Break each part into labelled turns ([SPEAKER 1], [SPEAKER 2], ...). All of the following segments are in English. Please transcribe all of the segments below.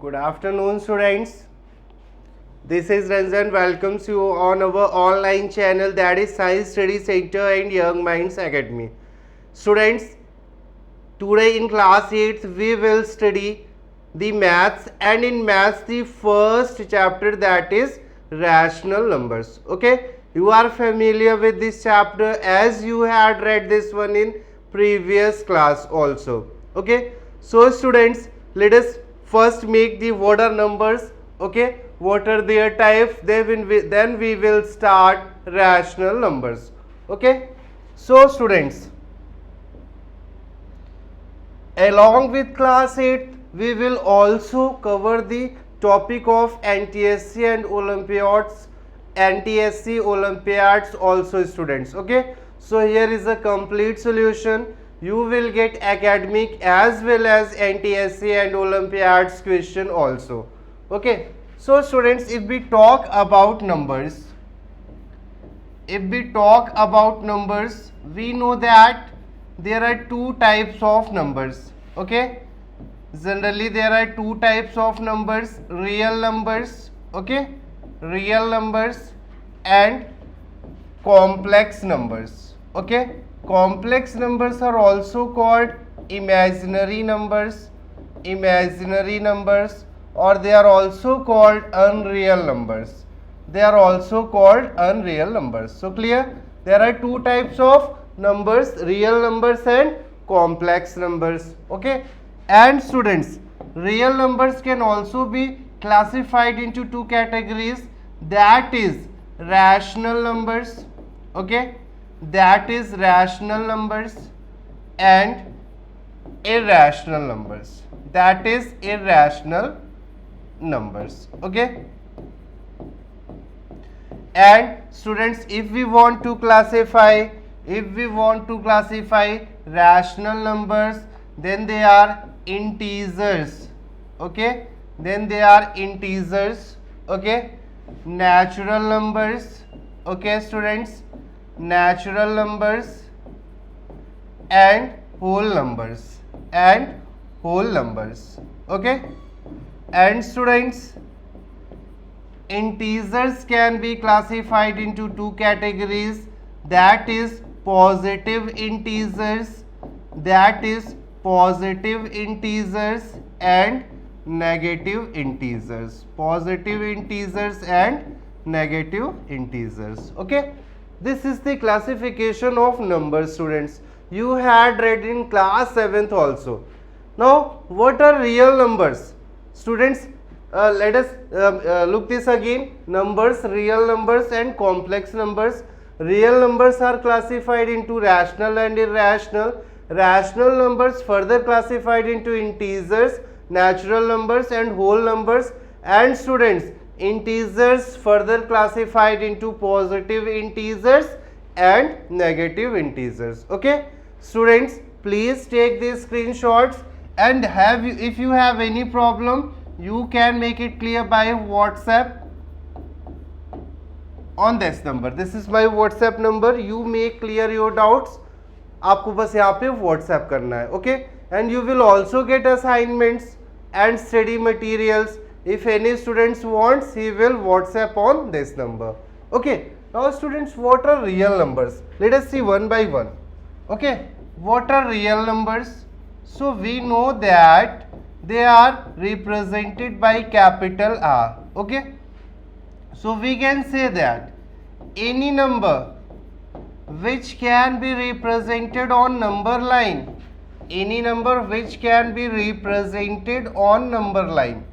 [SPEAKER 1] Good afternoon, students. This is Ranjan. Welcomes you on our online channel, that is Science Study Center and Young Minds Academy. Students, today in class 8 we will study the maths, and in maths the first chapter, that is rational numbers. Okay, you are familiar with this chapter as you had read this one in previous class also. Okay, so students, let us first make the what are numbers. Okay, what are their types, then we will start rational numbers. Okay, so students, along with class 8 we will also cover the topic of NTSC and Olympiads, NTSC Olympiads also, students. Okay, so here is a complete solution. You will get academic as well as NTSC and Olympiads question also. Okay, so students, if we talk about numbers, we know that there are two types of numbers. Okay, generally there are two types of numbers: real numbers, okay, real numbers, and complex numbers. Okay, complex numbers are also called imaginary numbers, or they are also called unreal numbers. So clear, there are two types of numbers: real numbers and complex numbers. Okay, and students, real numbers can also be classified into two categories, that is rational numbers. Okay, that is rational numbers, and irrational numbers, that is irrational numbers. Okay, and students, if we want to classify rational numbers, then they are integers. Okay, okay, natural numbers. Okay, students, natural numbers and whole numbers, okay, and students, integers can be classified into two categories, that is positive integers, and negative integers. Okay, this is the classification of numbers, students. You had read in class 7th also. Now, what are real numbers? Students, let us look this again. Numbers, real numbers and complex numbers. Real numbers are classified into rational and irrational. Rational numbers further classified into integers, natural numbers and whole numbers. And students, integers further classified into positive integers and negative integers. Okay, students, please take these screenshots, and if you have any problem, you can make it clear by WhatsApp on this number. This is my WhatsApp number. You may clear your doubts. आपको बस यहाँ पे WhatsApp करना है. Okay, and you will also get assignments and study materials. If any students wants, he will WhatsApp on this number. Okay, now students, what are real numbers? Let us see one by one. Okay, what are real numbers? So we know that they are represented by capital R. Okay, so we can say that any number which can be represented on number line, any number which can be represented on number line,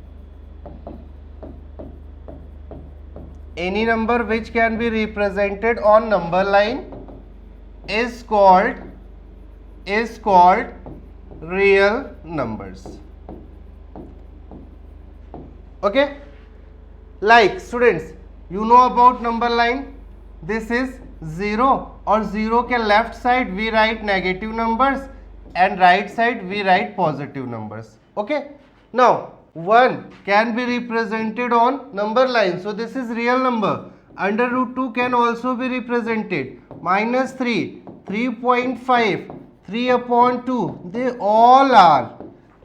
[SPEAKER 1] any number which can be represented on number line is called real numbers. Okay, like students, you know about number line, this is 0, और 0 के left side we write negative numbers and right side we write positive numbers. Okay, now 1 can be represented on number line, so this is real number. Under root 2 can also be represented. Minus 3, 3.5, 3 upon 2, they all are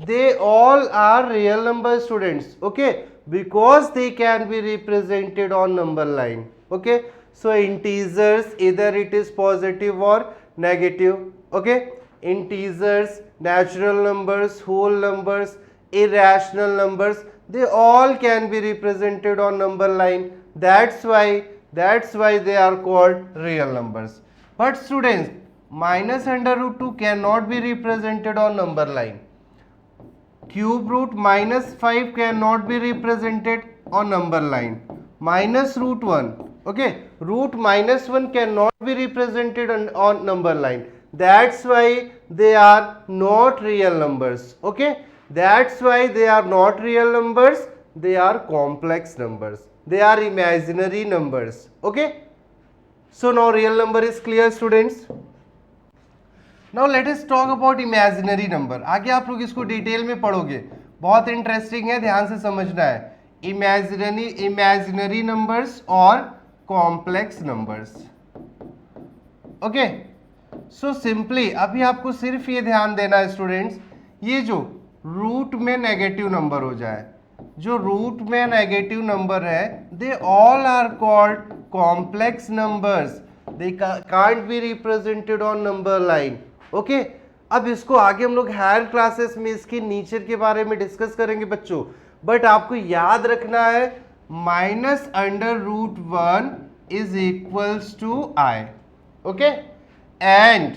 [SPEAKER 1] they all are real number students, okay, because they can be represented on number line, okay. So integers, either it is positive or negative, okay, integers, natural numbers, whole numbers, irrational numbers, they all can be represented on number line. That's why they are called real numbers. But students, minus under root 2 cannot be represented on number line. Cube root minus 5 cannot be represented on number line. Minus root 1, okay, root minus 1 cannot be represented on number line. That's why they are not real numbers, okay. That's why they are not real numbers, they are complex numbers, they are imaginary numbers, okay. So now real number is clear students. Now let us talk about imaginary number. आगे आप लोग इसको detail में पढ़ोगे, बहुत interesting है, ध्यान से समझना है. इमेजिनरी नंबर्स और complex numbers, okay. So simply अभी आपको सिर्फ ये ध्यान देना है स्टूडेंट्स, ये जो रूट में नेगेटिव नंबर हो जाए, जो रूट में नेगेटिव नंबर है, they all are called complex numbers, they can't be represented on number line, okay. अब इसको आगे हम लोग हायर क्लासेस में इसके नेचर के बारे में डिस्कस करेंगे बच्चों, बट आपको याद रखना है minus under root 1 is equals to I, okay, and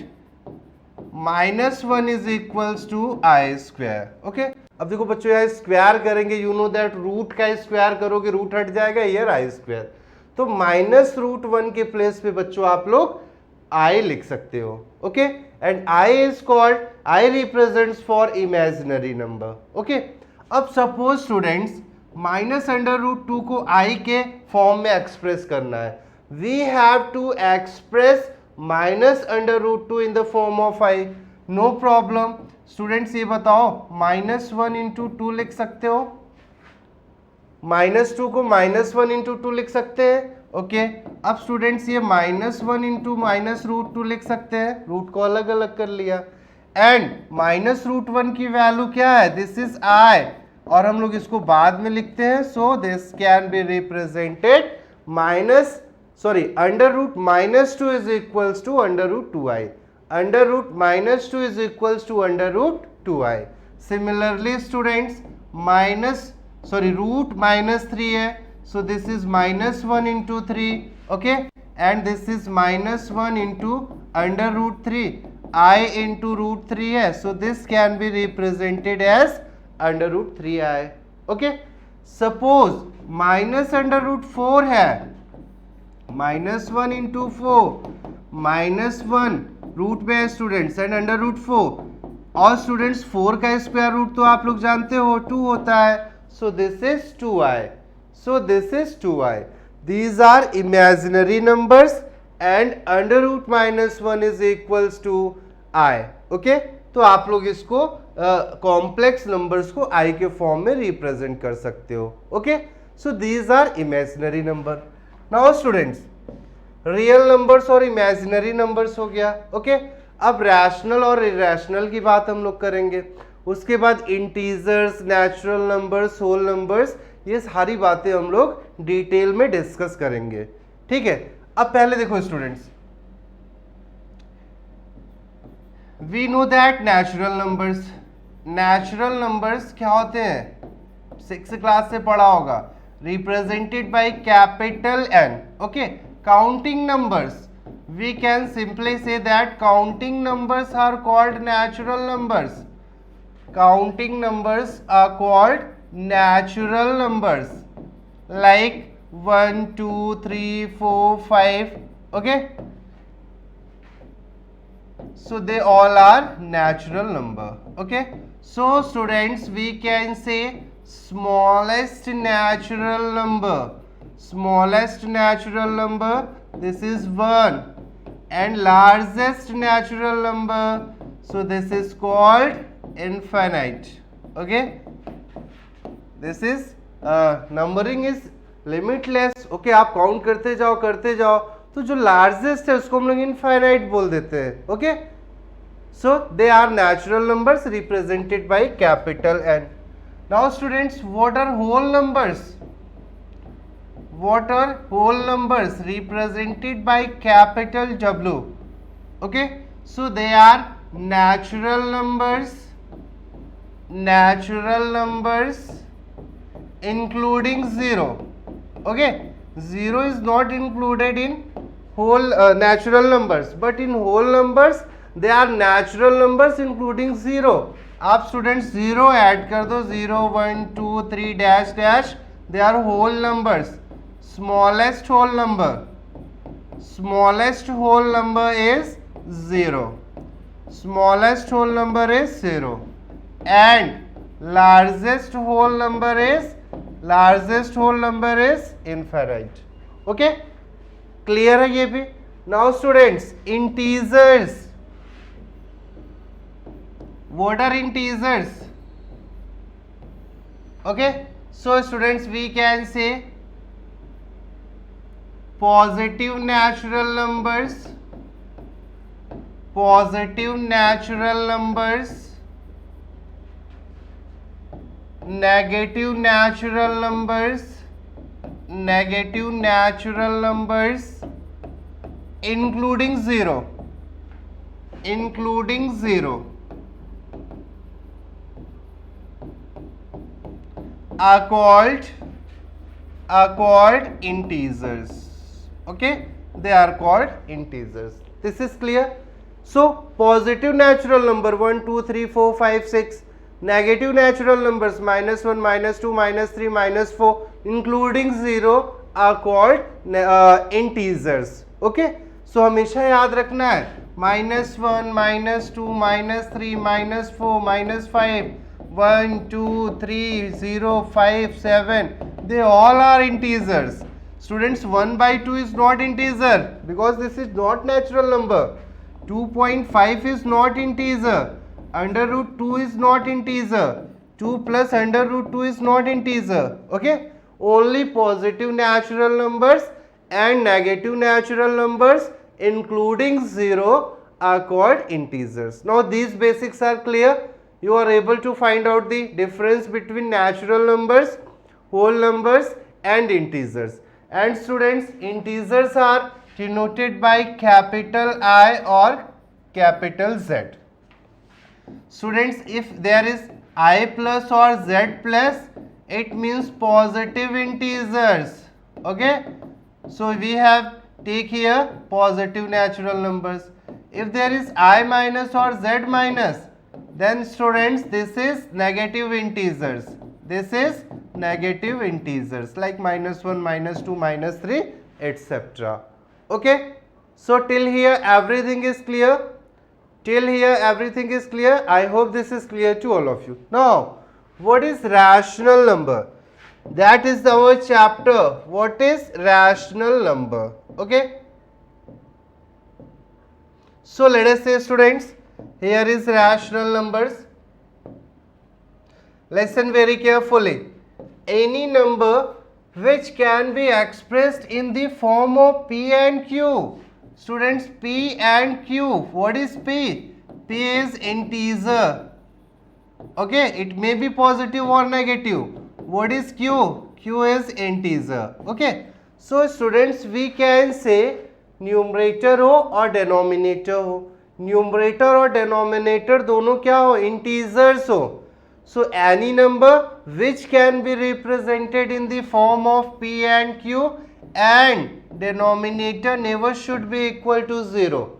[SPEAKER 1] minus 1 is equals to I square, okay. अब देखो बच्चों, यहाँ स्क्वायर करेंगे, यू नो दैट रूट का स्क्वायर करोगे रूट हट जाएगा, हियर आई स्क्वायर. तो माइनस रूट 1 के प्लेस पे बच्चों आप लोग आई लिख सकते हो, okay. And I is called, I represents for imaginary number, okay. अब suppose students minus under root 2 को आई के फॉर्म में एक्सप्रेस करना है, we have to express minus under root 2 in the form of I, no problem. Students ये बताओ, minus 1 into 2 लिख सकते हो, माइनस 2 को माइनस 1 इंटू 2 लिख सकते हैं, ओके. अब स्टूडेंट्स ये माइनस 1 इंटू माइनस रूट 2 लिख सकते हैं, रूट को अलग अलग कर लिया. एंड माइनस रूट 1 की वैल्यू क्या है, दिस इज आई, और हम लोग इसको बाद में लिखते हैं, so this can be represented minus under root minus 2 is equals to under root 2i, under root minus 2 is equals to under root 2i. Similarly students root minus 3 है, so this is minus 1 into 3, okay, and this is minus 1 into under root 3, I into root 3 है, so this can be represented as under root 3i, okay. Suppose minus under root 4 है, minus 1 into 4, minus 1 root में है students, and under root 4, और students 4 का square root तो आप लोग जानते हो 2 होता है, so this is 2i. So this is 2i. These are imaginary numbers and under root minus 1 is equals to i. Okay? तो आप लोग इसको कॉम्प्लेक्स नंबर्स को i के फॉर्म में रिप्रेजेंट कर सकते हो. Okay? So these are imaginary number. Now students, real numbers और इमेजिनरी नंबर्स हो गया, okay? अब रैशनल और इरेशनल की बात हम लोग करेंगे, उसके बाद integers, natural numbers, whole numbers, ये सारी बातें हम लोग डिटेल में डिस्कस करेंगे, ठीक है. अब पहले देखो students, we know that natural numbers क्या होते हैं, 6th क्लास से पढ़ा होगा, represented by capital N, okay. Counting numbers, we can simply say that counting numbers are called natural numbers, counting numbers are called natural numbers like 1 2 3 4 5, okay, so they all are natural number, okay. So students, we can say smallest natural number, this is 1, and largest natural number, so this is called infinite, okay. This is numbering is limitless, okay. आप count करते जाओ, तो जो largest है उसको हम लोग infinite बोल देते हैं, okay. So they are natural numbers represented by capital N. Now students, what are whole numbers? What are whole numbers represented by capital W? Okay, so they are natural numbers including 0. Okay, 0 is not included in whole natural numbers, but in whole numbers they are natural numbers including 0. आप students 0 add कर दो, 0 1 2 3 dash dash, they are whole numbers. Smallest whole number is 0. Smallest whole number is 0, and largest whole number is infinite. Okay, clear है ये भी? Now students, integers. What are integers? Okay, so students, we can say positive natural numbers, negative natural numbers including 0 are called integers. Okay, they are called integers. This is clear? So positive natural number 1 2 3 4 5 6, negative natural numbers -1 -2 -3 -4 including 0 are called integers. Okay, so हमेशा याद रखना है -1 -2 -3 -4 -5 1 2 3 0 5 7, they all are integers. Students, 1 by 2 is not integer because this is not natural number. 2.5 is not integer. Under root 2 is not integer. 2 plus under root 2 is not integer. Okay, only positive natural numbers and negative natural numbers including 0 are called integers. Now these basics are clear. You are able to find out the difference between natural numbers, whole numbers and integers. And students, integers are denoted by capital I or capital Z. Students, if there is I plus or Z plus, it means positive integers. Okay, so we have take here positive natural numbers. If there is I minus or Z minus, then students, this is negative integers. This is negative integers like -1 -2 -3 etc. Okay, so till here everything is clear. I hope this is clear to all of you. Now what is rational number? That is our chapter. What is rational number? Okay, so let us say students, here is rational numbers. Listen very carefully. Any number which can be expressed in the form of P and Q. Students, P and Q. What is P? P is integer. Okay, it may be positive or negative. What is Q? Q is integer. Okay, so students, we can say numerator हो और denominator हो. Numerator और denominator दोनों क्या हो? Integers हो. So any number which can be represented in the form of P and Q and denominator never should be equal to 0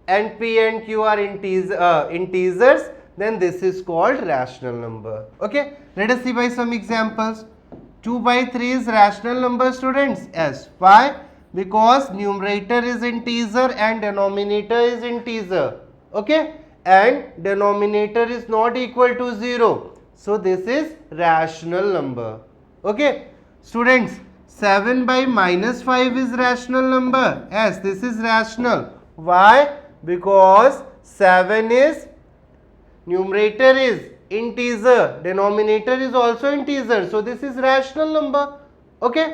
[SPEAKER 1] and P and Q are integers, then this is called rational number. Okay, let us see by some examples. 2 by 3 is rational number, students. Yes. Why? Because numerator is integer and denominator is integer. Okay, and denominator is not equal to 0, so this is rational number. Okay, students, 7 by -5 is rational number. Yes, this is rational. Why? Because 7 is numerator is integer, denominator is also integer, so this is rational number. Okay,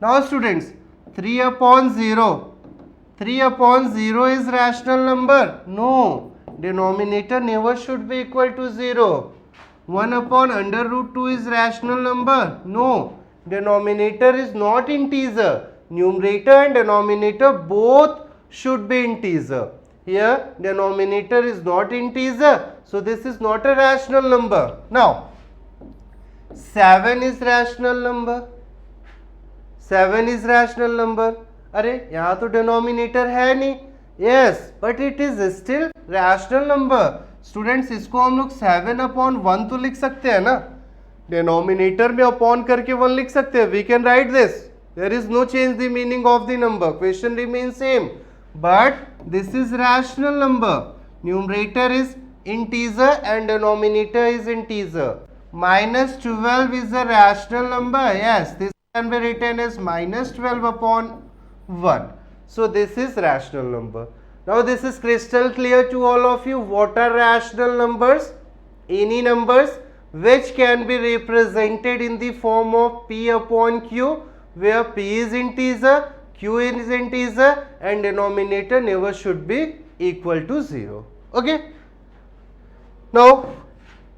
[SPEAKER 1] now students, 3 upon 0 is rational number? No, denominator never should be equal to 0. 1 upon under root 2 is rational number? No, denominator is not integer. Numerator and denominator both should be integer. Here denominator is not integer, so this is not a rational number. Now 7 is rational number. 7 is rational number. अरे यहाँ तो denominator है नहीं. Yes, but it is still rational number. Students, इसको हम लोग 7 upon 1 तो लिख सकते हैं ना. Denominator में upon करके 1 लिख सकते हैं. We can write this. There is no change the meaning of the number. Question remains same. But this is rational number. Numerator is integer and denominator is integer. Minus 12 is a rational number. Yes, this can be written as minus 12 upon 1. So this is rational number. Now this is crystal clear to all of you. What are rational numbers? Any numbers which can be represented in the form of P upon Q, where P is integer, Q is integer and denominator never should be equal to 0. Okay. Now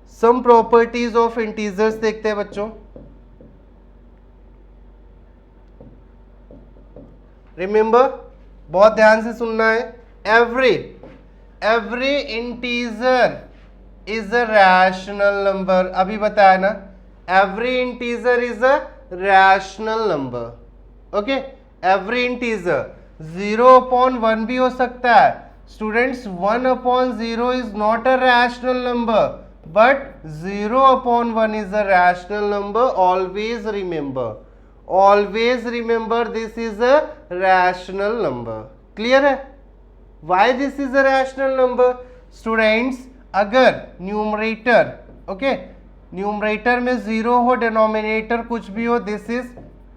[SPEAKER 1] some properties of integers देखते हैं बच्चों. Remember, बहुत ध्यान से सुनना है. Every integer is a rational number. अभी बताया ना, every integer is a rational number. Okay, every integer 0 upon 1 भी हो सकता है. Students, 1 upon 0 is not a rational number, but 0 upon 1 is a rational number. Always remember this is a rational number. Clear है? Why this is a rational number? Students, अगर numerator, okay, numerator में 0 हो, denominator कुछ भी हो, this is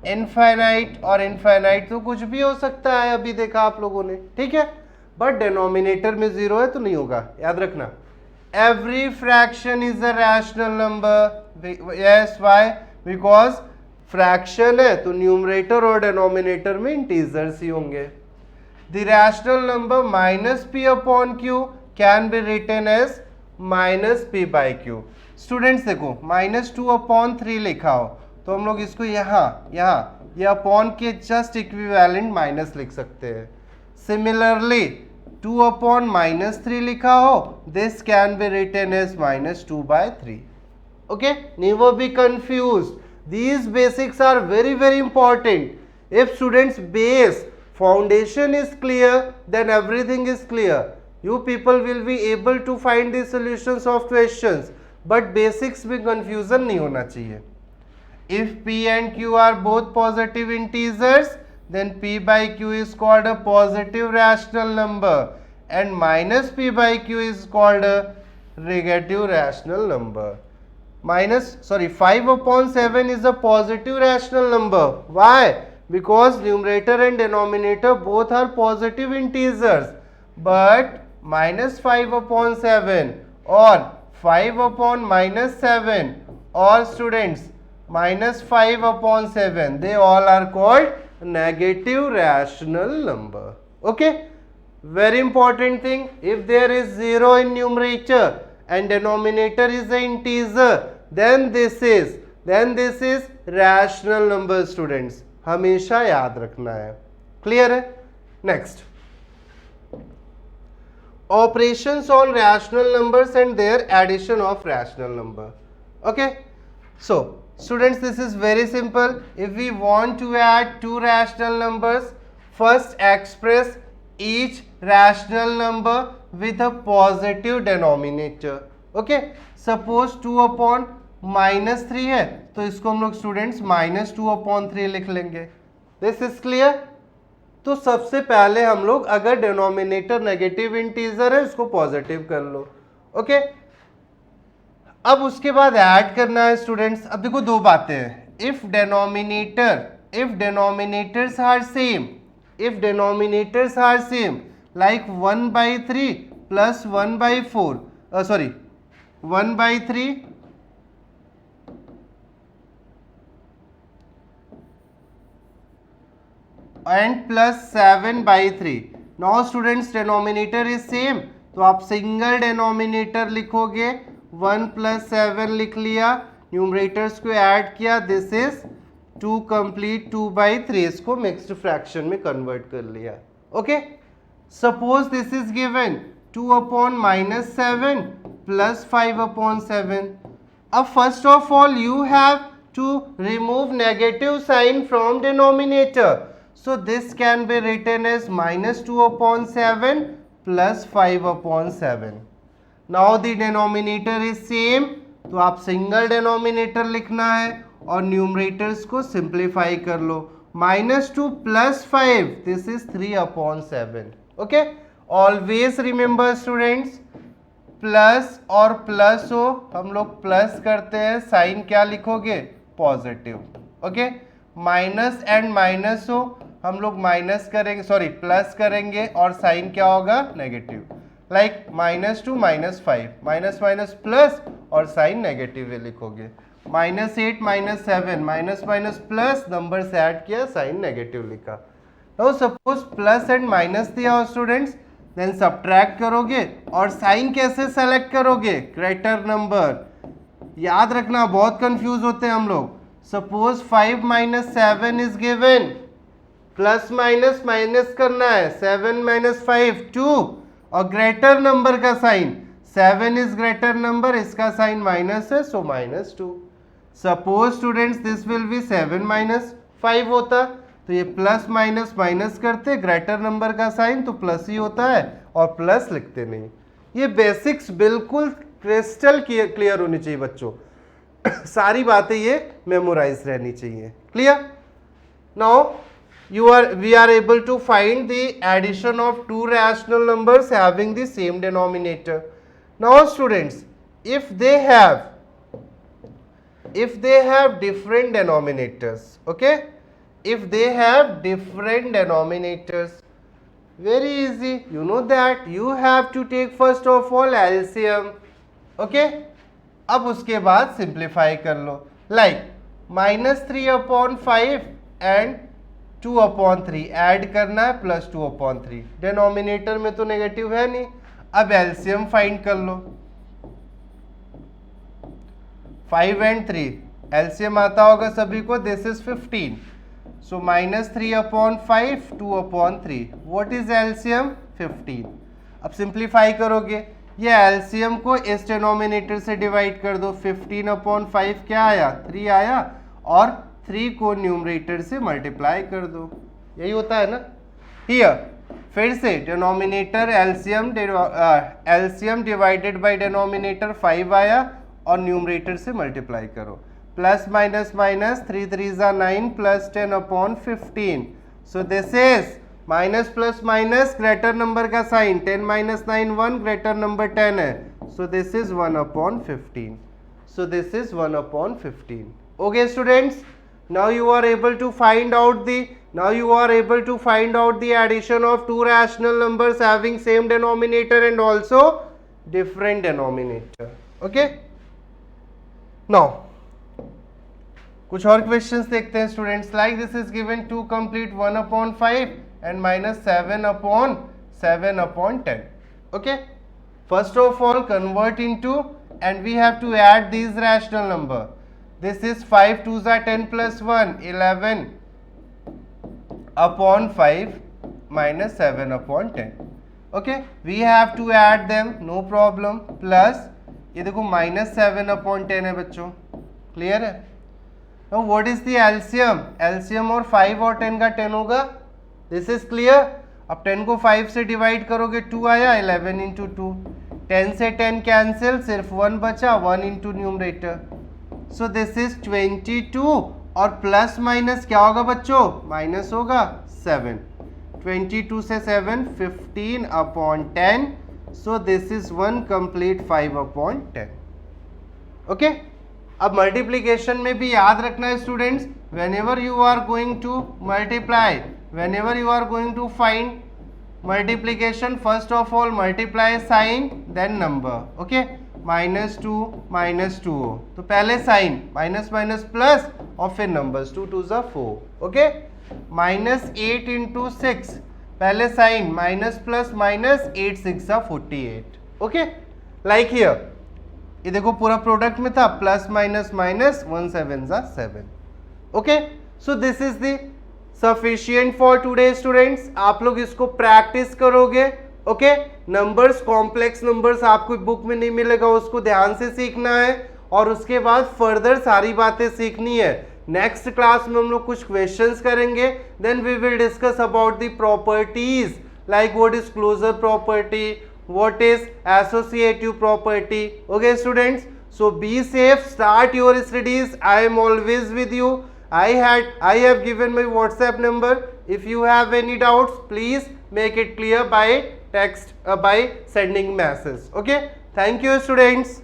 [SPEAKER 1] infinite, और infinite तो कुछ भी हो सकता है, अभी देखा आप लोगों ने, ठीक है. बट denominator में 0 है तो नहीं होगा, याद रखना. Every fraction is a rational number. Yes, why? Because fraction है तो न्यूमरेटर और डिनोमिनेटर में इंटीजर्स ही होंगे. The rational number minus p upon q can be written as minus p by q. Students देखो, माइनस 2 अपॉन 3 लिखा हो तो हम लोग इसको यहाँ ये अपॉन के जस्ट इक्विवेलेंट माइनस लिख सकते हैं. सिमिलरली 2 अपॉन माइनस 3 लिखा हो, this can be written as minus 2 by 3. Okay, never be confused. These basics are very important. If students' base foundation is clear, then everything is clear. You people will be able to find the solutions of questions, but basics में confusion नहीं होना चाहिए. If P and Q are both positive integers, then P by Q is called a positive rational number, and minus P by Q is called a negative rational number. 5 upon 7 is a positive rational number. Why? Because numerator and denominator both are positive integers. But minus 5 upon 7 or 5 upon minus 7 or students minus 5 upon 7, they all are called negative rational number. Okay? Very important thing, if there is 0 in numerator and denominator is an integer, then this is rational number. Students, हमेशा याद रखना है. Clear है? Next, operations on rational numbers and their addition of rational number. Okay, so students, this is very simple. If we want to add two rational numbers, first express each rational number with a positive denominator. Okay, suppose 2 upon minus 3 है तो इसको हम लोग students minus 2 upon 3 लिख लेंगे. This is clear. तो सबसे पहले हम लोग अगर डिनोमिनेटर नेगेटिव इंटीजर है उसको पॉजिटिव कर लो. ओके, अब उसके बाद ऐड करना है स्टूडेंट्स. अब देखो दो बातें हैं. If denominators are same like 1/3 plus 1/4 1/3 and plus 7/3. Now students, denominator is same. तो आप सिंगल डिनोमिनेटर लिखोगे, 1 + 7 लिख लिया, न्यूमरेटर्स को ऐड किया, दिस इज 2 कंप्लीट 2/3, इसको मिक्स्ड फ्रैक्शन में कन्वर्ट कर लिया। Okay, suppose this is given 2/-7 + 5/7। अब first of all you have to remove negative sign from denominator, so this can be written as -2/7 + 5/7. now the denominator is same, तो आप single denominator लिखना है और numerators को simplify कर लो। -2 + 5, this is 3/7। Okay, always remember students, plus और plus हो, हम लोग प्लस करते हैं, साइन क्या लिखोगे? Positive. Okay, minus and minus हो, हम लोग माइनस करेंगे, सॉरी प्लस करेंगे और साइन क्या होगा? Negative. Like -2 - 5, minus minus plus और साइन नेगेटिव लिखोगे। -8 - 7, माइनस माइनस प्लस, नंबर से ऐड किया, साइन नेगेटिव लिखा। Now suppose plus and minus दिया हो स्टूडेंट्स, देन सब्ट्रैक्ट करोगे और साइन कैसे सेलेक्ट करोगे? Greater number. याद रखना, बहुत कंफ्यूज होते हैं हम लोग। Suppose 5 - 7 is given, plus minus minus करना है, 7 - 5 2, और ग्रेटर नंबर का साइन, 7 इज ग्रेटर नंबर, इसका साइन माइनस है, सो -2। Suppose students this will be 7 - 5 होता, तो ये प्लस माइनस माइनस करते, ग्रेटर नंबर का साइन तो प्लस ही होता है और प्लस लिखते नहीं। ये बेसिक्स बिल्कुल क्रिस्टल क्लियर होनी चाहिए बच्चों। सारी बातें ये मेमोराइज रहनी चाहिए। Clear? Now we are able to find the addition of two rational numbers having the same denominator. Now students, if they have different denominators, okay, if they have different denominators, very easy, you know that you have to take first of all LCM. okay, अब उसके बाद simplify कर लो, like -3/5 and 2/3 add करना है, plus 2/3, denominator में तो negative है नहीं। अब एलसीएम फाइंड कर लो, 5 and 3 एलसीएम आता होगा सभी को, this is 15, so -3/5 2/3, what is LCM? 15। अब सिंप्लीफाई करोगे, ये एलसीएम को इस डिनोमिनेटर से डिवाइड कर दो, 15/5 क्या आया? 3 आया, और 3 को न्यूमरेटर से मल्टीप्लाई कर दो, यही होता है ना। हियर फिर से denominator LCM divided by denominator 5 आया और न्यूमरेटर से मल्टीप्लाई करो, plus minus minus, 3 3 = 9 plus 10/15, so this is minus plus minus, greater number का साइन, 10 - 9 1, ग्रेटर नंबर 10 है, सो this is 1/15, so this is 1/15। Okay students, now you are able to find out the addition of two rational numbers having same denominator and also different denominator. okay, now कुछ और questions देखते हैं students. Like this is given 2 complete 1/5 and -7/10. okay, first of all convert into, and we have to add these rational number. This is 5 2 = 10 + 1, 11/5 - 7/10. okay, we have to add them, no problem, plus ये देखो -7/10 है बच्चों, clear है। now what is the LCM? LCM और 5 और 10 का 10 होगा, this is clear। अब 10 को 5 से डिवाइड करोगे, 2 आया, 11 × 2, 10 से 10 कैंसिल, सिर्फ 1 बचा, 1 × न्यूमरेटर, सो दिस इज 22, और प्लस माइनस क्या होगा बच्चों? माइनस होगा, 7, 22 से 7 15/10, सो दिस इज 1 कंप्लीट 5/10। ओके, अब मल्टीप्लीकेशन में भी याद रखना है students, whenever you are going to multiply, whenever you are going to find multiplication, first of all multiply sign then number. okay, -2 - 2 तो पहले साइन, माइनस माइनस प्लस और फिर नंबर्स, 2 2 = 4। ओके, -8 × 6, पहले sign minus plus minus 8 6 48. Okay, like here ये देखो पूरा product में था plus minus minus 1 7 7. Okay, so this is the sufficient for today students. आप लोग इसको प्रैक्टिस करोगे. ओके, नंबर्स कॉम्प्लेक्स नंबर्स आपको बुक में नहीं मिलेगा, उसको ध्यान से सीखना है और उसके बाद फर्दर सारी बातें सीखनी है. नेक्स्ट क्लास में हम लोग कुछ क्वेश्चंस करेंगे. Then we will discuss about the properties like what is closure property, what is associative property. Okay students, so be safe, start your studies. I am always with you. I have given my WhatsApp number. If you have any doubts, please make it clear by text, by sending message. Okay, thank you students.